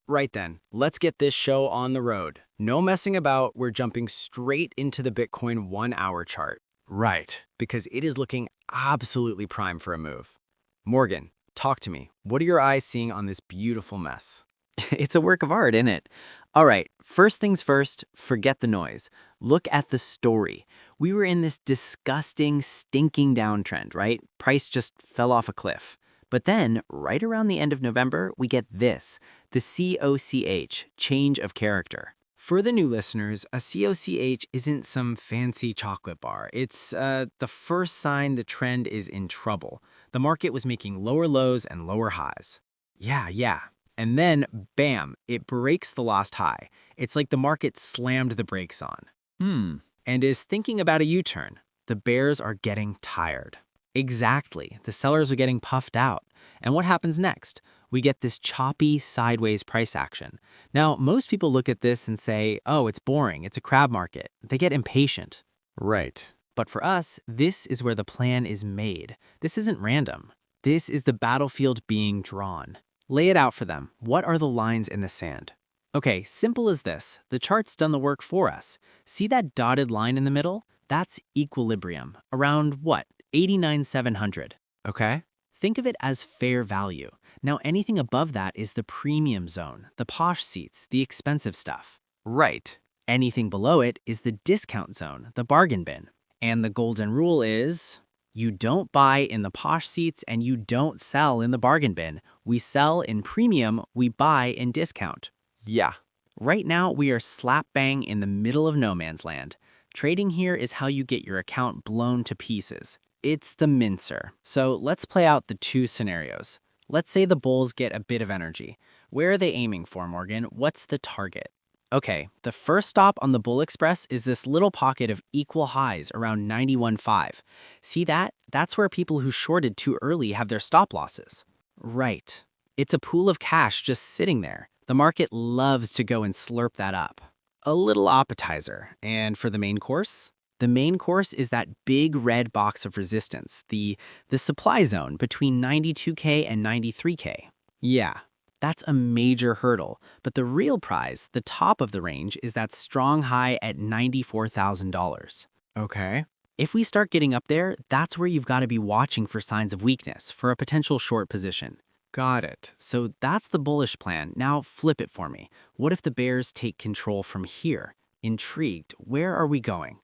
Right then, let's get this show on the road. No messing about, we're jumping straight into the Bitcoin 1 hour chart Right. because it is looking absolutely prime for a move. Morgan, talk to me. What are your eyes seeing on this beautiful mess? It's a work of art, isn't it? All right, first things first, forget the noise. Look at the story. We were in this disgusting, stinking downtrend, right? Price just fell off a cliff. But then, right around the end of November, we get this, the COCH, change of character. For the new listeners, a COCH isn't some fancy chocolate bar. It's the first sign the trend is in trouble. The market was making lower lows and lower highs. Yeah. And then, bam, it breaks the last high. It's like the market slammed the brakes on. And is thinking about a U-turn. The bears are getting tired. Exactly. The sellers are getting puffed out. And what happens next? We get this choppy, sideways price action. Now, most people look at this and say, oh, it's boring. It's a crab market. They get impatient. Right. But for us, this is where the plan is made. This isn't random. This is the battlefield being drawn. Lay it out for them. What are the lines in the sand? Okay, simple as this. The chart's done the work for us. See that dotted line in the middle? That's equilibrium. Around what? 89,700. Okay. Think of it as fair value. Now anything above that is the premium zone, the posh seats, the expensive stuff. Right. Anything below it is the discount zone, the bargain bin. And the golden rule is, you don't buy in the posh seats and you don't sell in the bargain bin. We sell in premium, we buy in discount. Yeah. Right now, we are slap bang in the middle of no man's land. Trading here is how you get your account blown to pieces. It's the mincer. So let's play out the two scenarios. Let's say the bulls get a bit of energy. Where are they aiming for, Morgan? What's the target? Okay, the first stop on the Bull Express is this little pocket of equal highs around 91.5. See that? That's where people who shorted too early have their stop losses. Right. It's a pool of cash just sitting there. The market loves to go and slurp that up. A little appetizer. And for the main course? The main course is that big red box of resistance, the supply zone between 92K and 93K. Yeah, that's a major hurdle, but the real prize, the top of the range, is that strong high at $94,000. Okay. If we start getting up there, that's where you've got to be watching for signs of weakness for a potential short position. Got it. So that's the bullish plan. Now flip it for me. What if the bears take control from here? Intrigued, where are we going?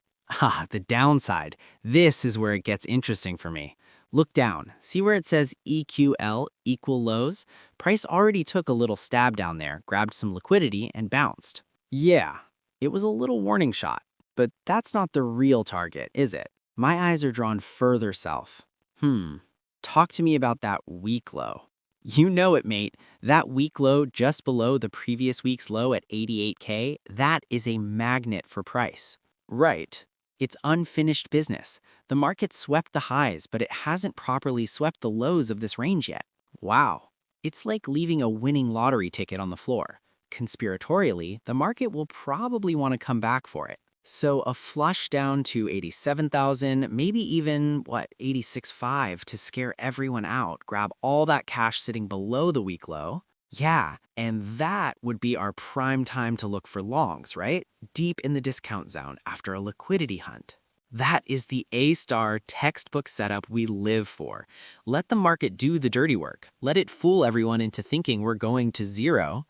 The downside. This is where it gets interesting for me. Look down. See where it says EQL, equal lows? Price already took a little stab down there, grabbed some liquidity, and bounced. Yeah, it was a little warning shot. But that's not the real target, is it? My eyes are drawn further south. Talk to me about that weak low. You know it, mate. That weak low just below the previous week's low at 88K, that is a magnet for price. Right. It's unfinished business. The market swept the highs, but it hasn't properly swept the lows of this range yet. Wow. It's like leaving a winning lottery ticket on the floor. Conspiratorially, the market will probably want to come back for it. So a flush down to 87,000, maybe even, 86.5 to scare everyone out, grab all that cash sitting below the week low. Yeah, and that would be our prime time to look for longs, right? Deep in the discount zone after a liquidity hunt. That is the A-star textbook setup we live for. Let the market do the dirty work. Let it fool everyone into thinking we're going to zero.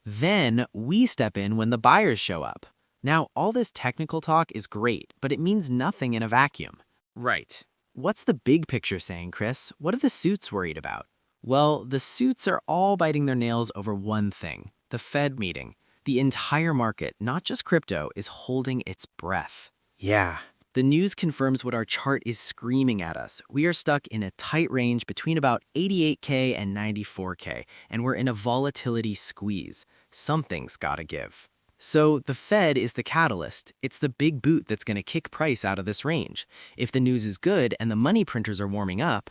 Then we step in when the buyers show up. Now, all this technical talk is great, but it means nothing in a vacuum. Right. What's the big picture saying, Chris? What are the suits worried about? Well, the suits are all biting their nails over one thing, the Fed meeting. The entire market, not just crypto, is holding its breath. Yeah. The news confirms what our chart is screaming at us. We are stuck in a tight range between about 88K and 94K, and we're in a volatility squeeze. Something's gotta give. So the Fed is the catalyst. It's the big boot that's going to kick price out of this range. If the news is good and the money printers are warming up,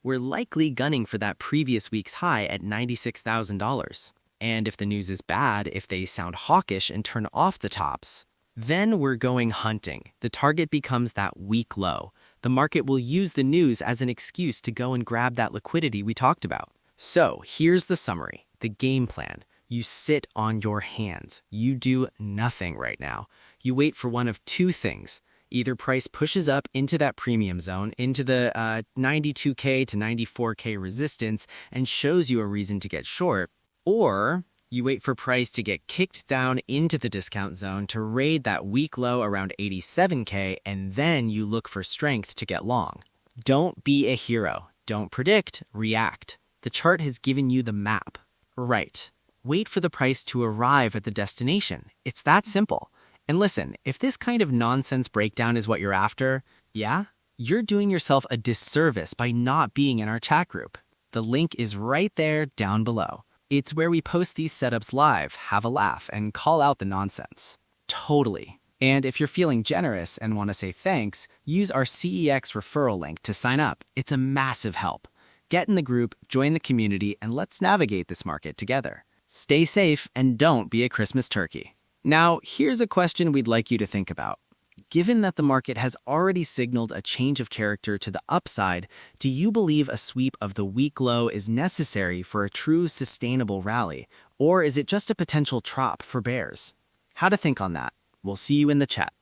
we're likely gunning for that previous week's high at $96,000. And if the news is bad, if they sound hawkish and turn off the tops, then we're going hunting. The target becomes that weak low. The market will use the news as an excuse to go and grab that liquidity we talked about. So here's the summary. The game plan. You sit on your hands. You do nothing right now. You wait for one of two things. Either price pushes up into that premium zone, into the 92K to 94K resistance, and shows you a reason to get short, or you wait for price to get kicked down into the discount zone to raid that weak low around 87K, and then you look for strength to get long. Don't be a hero. Don't predict, react. The chart has given you the map. Right. Wait for the price to arrive at the destination. It's that simple. And listen, if this kind of nonsense breakdown is what you're after, yeah, you're doing yourself a disservice by not being in our chat group. The link is right there down below. It's where we post these setups live, have a laugh, and call out the nonsense. Totally. And if you're feeling generous and want to say thanks, use our CEX referral link to sign up. It's a massive help. Get in the group, join the community, and let's navigate this market together. Stay safe and don't be a Christmas turkey. Now, here's a question we'd like you to think about. Given that the market has already signaled a change of character to the upside, do you believe a sweep of the weak low is necessary for a true sustainable rally, or is it just a potential trop for bears? How to think on that? We'll see you in the chat.